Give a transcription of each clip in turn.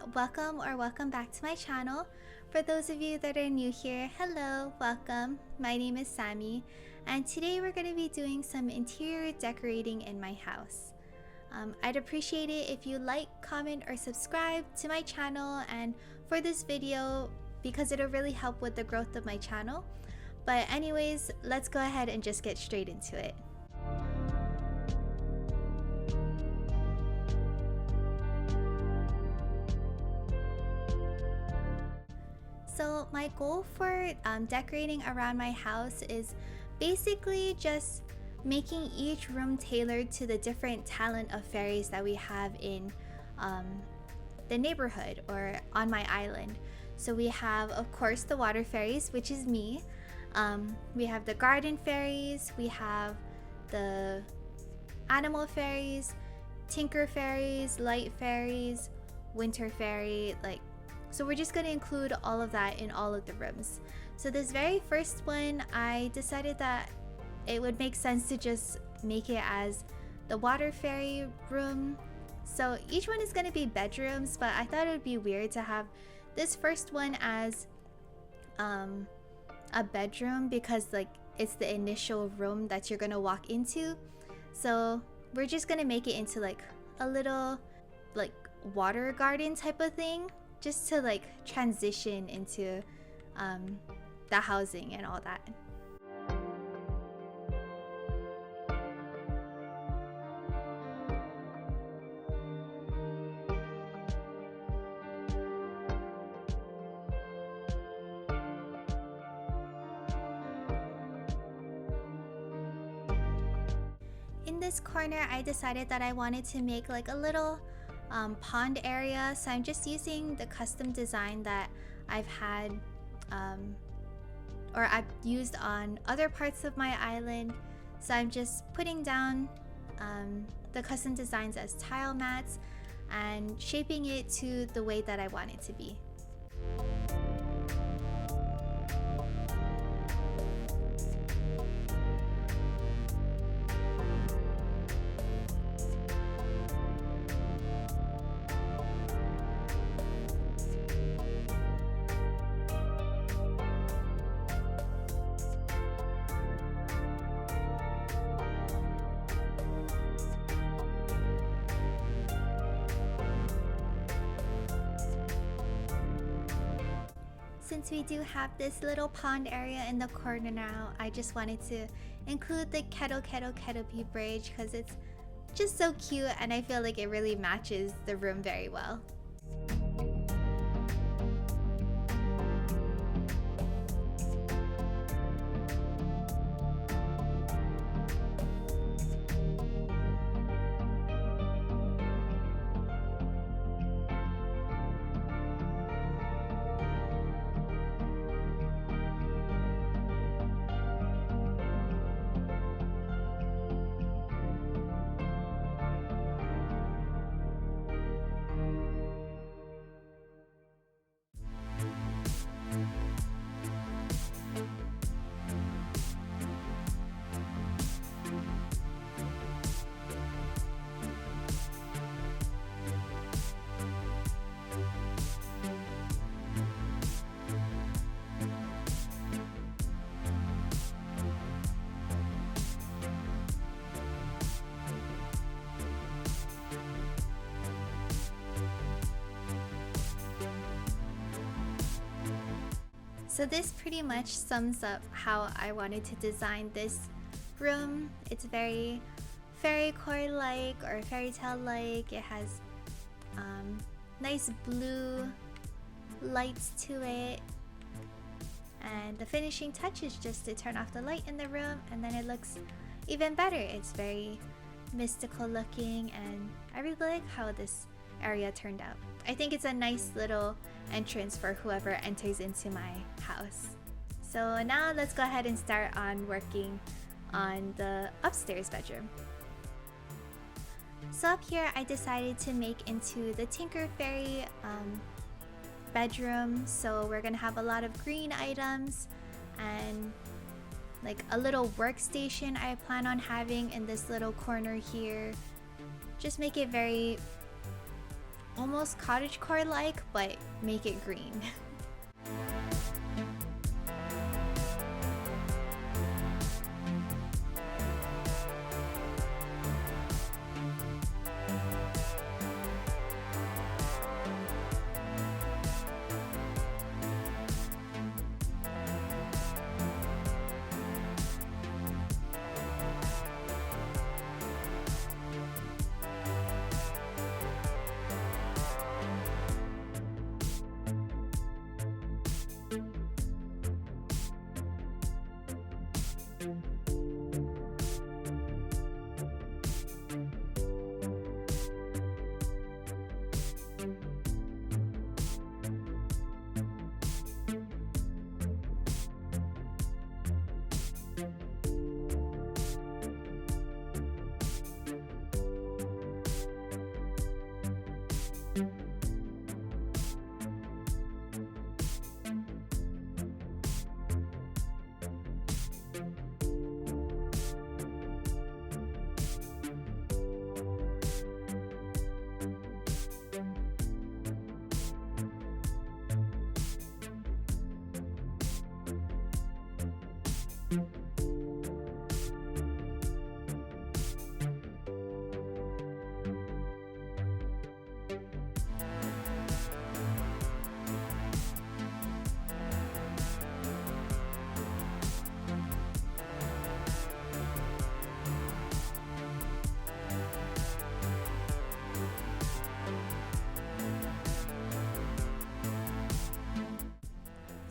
welcome back to my channel. For those of you that are new here, hello, welcome. My name is Sammie, and today we're going to be doing some interior decorating in my house. I'd appreciate it if you like, comment, or subscribe to my channel and for this video because it'll really help with the growth of my channel. But anyways, let's go ahead and just get straight into it. So my goal for decorating around my house is basically just making each room tailored to the different talent of fairies that we have in the neighborhood or on my island. So we have, of course, the water fairies, which is me. We have the garden fairies, we have the animal fairies, tinker fairies, light fairies, winter fairy, so we're just going to include all of that in all of the rooms. So this very first one, I decided that it would make sense to just make it as the water fairy room. So each one is going to be bedrooms, but I thought it would be weird to have this first one as a bedroom because it's the initial room that you're going to walk into. So we're just going to make it into a little water garden type of thing, just to transition into the housing and all that. In this corner, I decided that I wanted to make a little pond area, so I'm just using the custom design that I've had or I've used on other parts of my island. So I'm just putting down the custom designs as tile mats and shaping it to the way that I want it to be. Since we do have this little pond area in the corner now, I just wanted to include the kettle bridge because it's just so cute and I feel like it really matches the room very well. So this pretty much sums up how I wanted to design this room. It's very fairycore-like or fairy tale-like. It has nice blue lights to it. And the finishing touch is just to turn off the light in the room and then it looks even better. It's very mystical looking and I really like how this area turned out. I think it's a nice little entrance for whoever enters into my house. So now let's go ahead and start on working on the upstairs bedroom. So up here I decided to make into the Tinker Fairy bedroom. So we're gonna have a lot of green items and a little workstation I plan on having in this little corner here. Just make it very almost cottagecore like, but make it green.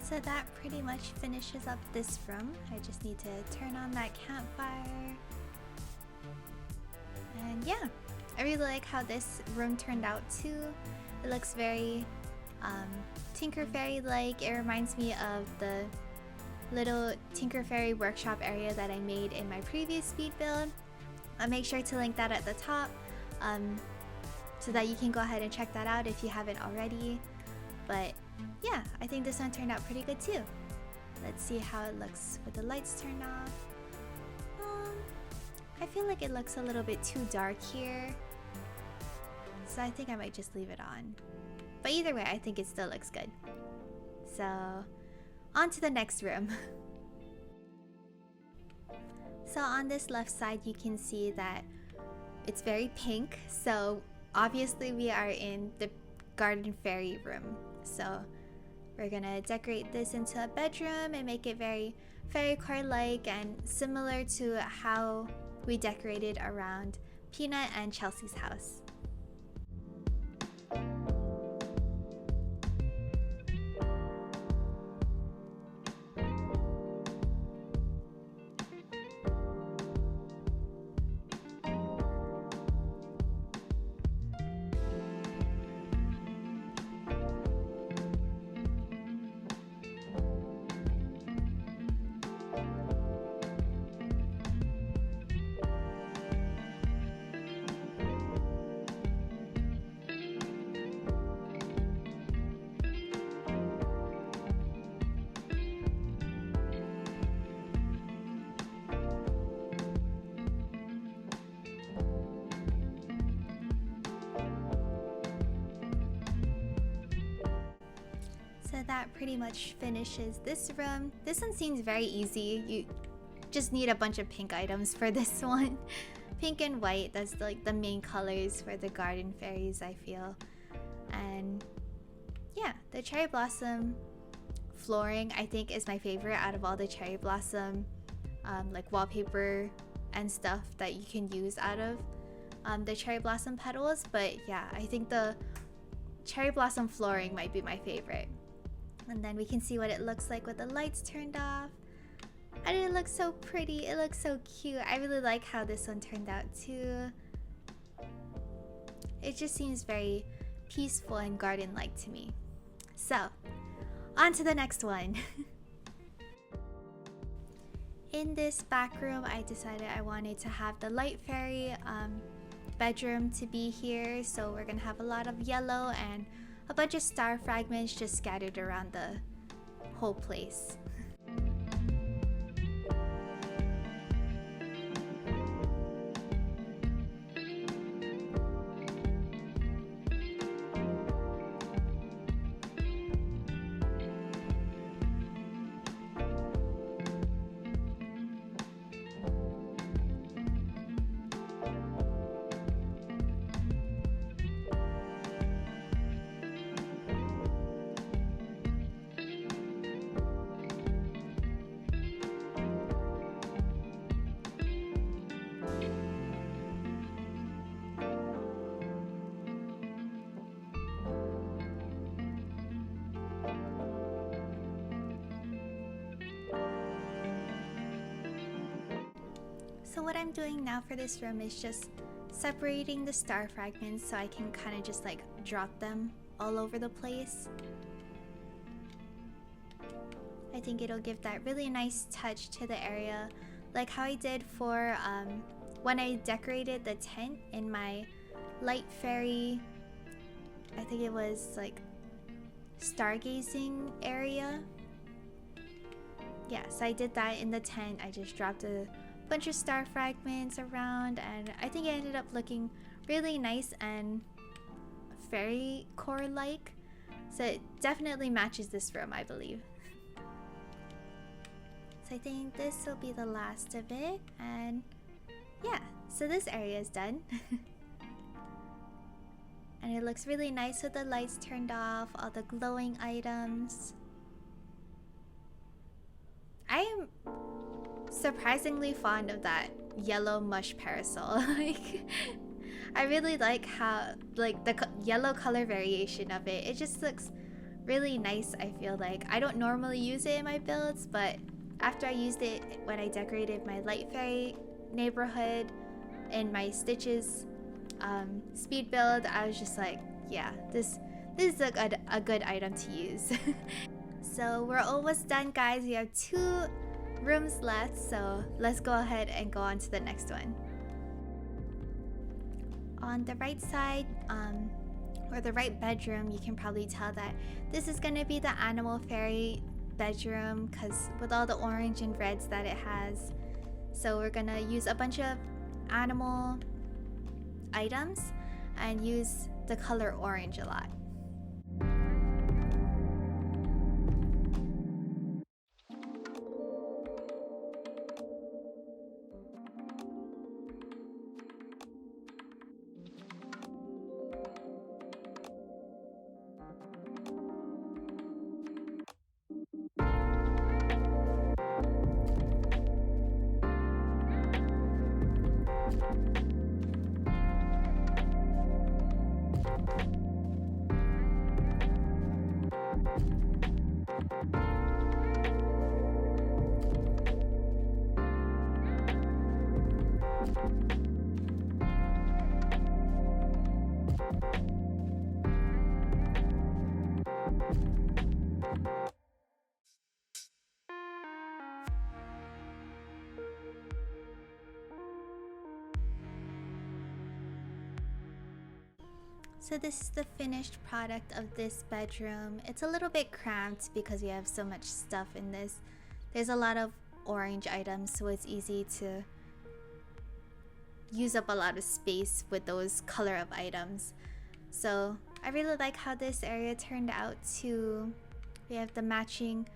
So that pretty much finishes up this room. I just need to turn on that campfire. And yeah, I really like how this room turned out too. It looks very Tinker Fairy like. It reminds me of the little Tinker Fairy workshop area that I made in my previous speed build. I'll make sure to link that at the top so that you can go ahead and check that out if you haven't already. But yeah, I think this one turned out pretty good too. Let's see how it looks with the lights turned off. I feel like it looks a little bit too dark here, so I think I might just leave it on. But either way, I think it still looks good. So, on to the next room. So on this left side, you can see that it's very pink. So obviously we are in the garden fairy room. So we're gonna decorate this into a bedroom and make it very fairycore-like and similar to how we decorated around Peanut and Chelsea's house. So that pretty much finishes this room. This one seems very easy. You just need a bunch of pink items for this one. Pink and white, that's like the main colors for the garden fairies, I feel. And yeah, the cherry blossom flooring I think is my favorite out of all the cherry blossom like wallpaper and stuff that you can use out of the cherry blossom petals. But yeah, I think the cherry blossom flooring might be my favorite. And then we can see what it looks like with the lights turned off. And it looks so pretty, it looks so cute. I really like how this one turned out too. It just seems very peaceful and garden-like to me. So, on to the next one. In this back room, I decided I wanted to have the light fairy bedroom to be here. So we're gonna have a lot of yellow and a bunch of star fragments just scattered around the whole place. what I'm doing now for this room is just separating the star fragments so I can kind of just like drop them all over the place. I think it'll give that really nice touch to the area, like how I did for when I decorated the tent in my light fairy, I think it was like stargazing area. Yeah, so I did that in the tent. I just dropped a bunch of star fragments around, and I think it ended up looking really nice and fairycore like. So it definitely matches this room, I believe. So I think this will be the last of it, and yeah, so this area is done. And it looks really nice with the lights turned off, all the glowing items. I am surprisingly fond of that yellow mush parasol. Like, I really like how, like, the yellow color variation of it. It just looks really nice, I feel like. I don't normally use it in my builds, but after I used it when I decorated my light fairy neighborhood in my Stitches speed build, I was just like, yeah, this is a good item to use. So we're almost done, guys. We have 2 rooms left, so let's go ahead and go on to the next one. On the right side, or the right bedroom, you can probably tell that this is going to be the animal fairy bedroom, because with all the orange and reds that it has. So we're gonna use a bunch of animal items and use the color orange a lot. So this is the finished product of this bedroom. It's a little bit cramped because we have so much stuff in this. There's a lot of orange items, so it's easy to use up a lot of space with those color of items. So I really like how this area turned out too. We have the matching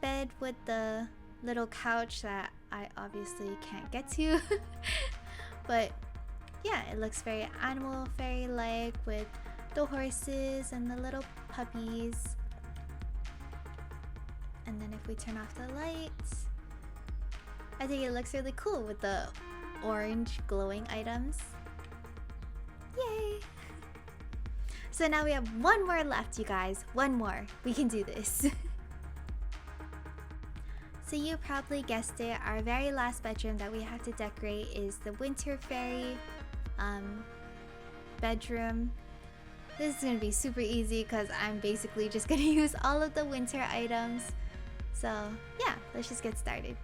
bed with the little couch that I obviously can't get to. But yeah, it looks very animal fairy like with the horses and the little puppies. And then if we turn off the lights, I think it looks really cool with the orange glowing items. Yay! So now we have 1 more left, you guys. 1 more. We can do this. So you probably guessed it, our very last bedroom that we have to decorate is the winter fairy bedroom. This is gonna be super easy because I'm basically just gonna use all of the winter items. So yeah, let's just get started.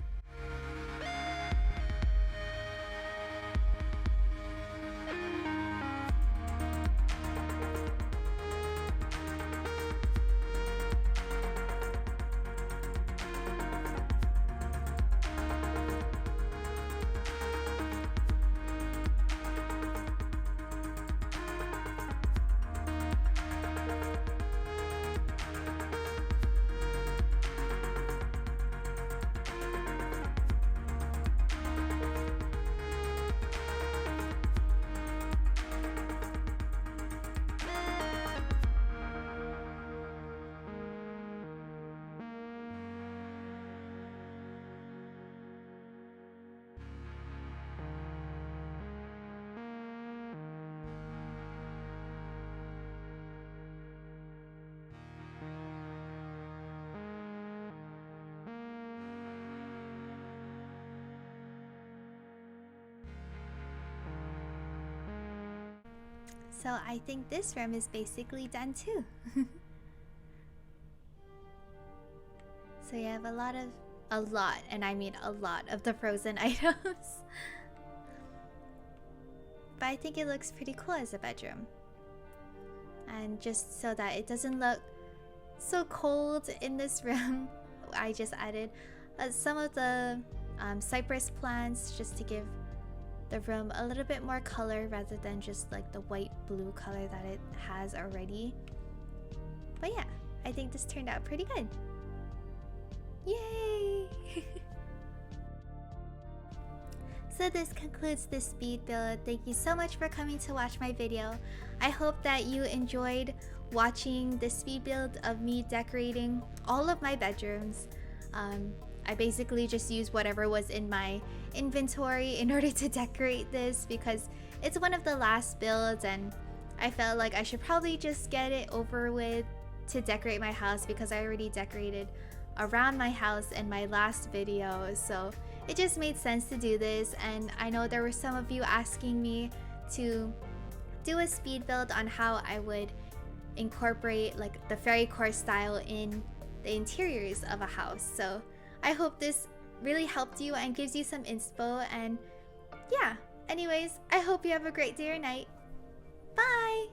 So I think this room is basically done too. So you have a lot, and I mean a lot of the frozen items. But I think it looks pretty cool as a bedroom. And just so that it doesn't look so cold in this room, I just added some of the cypress plants just to give the room a little bit more color rather than just like the white blue color that it has already. But yeah, I think this turned out pretty good. Yay! So this concludes this speed build. Thank you so much for coming to watch my video. I hope that you enjoyed watching the speed build of me decorating all of my bedrooms. I basically just used whatever was in my inventory in order to decorate this because it's one of the last builds and I felt like I should probably just get it over with to decorate my house because I already decorated around my house in my last video, so it just made sense to do this. And I know there were some of you asking me to do a speed build on how I would incorporate like the fairycore style in the interiors of a house, so I hope this really helped you and gives you some inspo. And yeah, anyways, I hope you have a great day or night. Bye!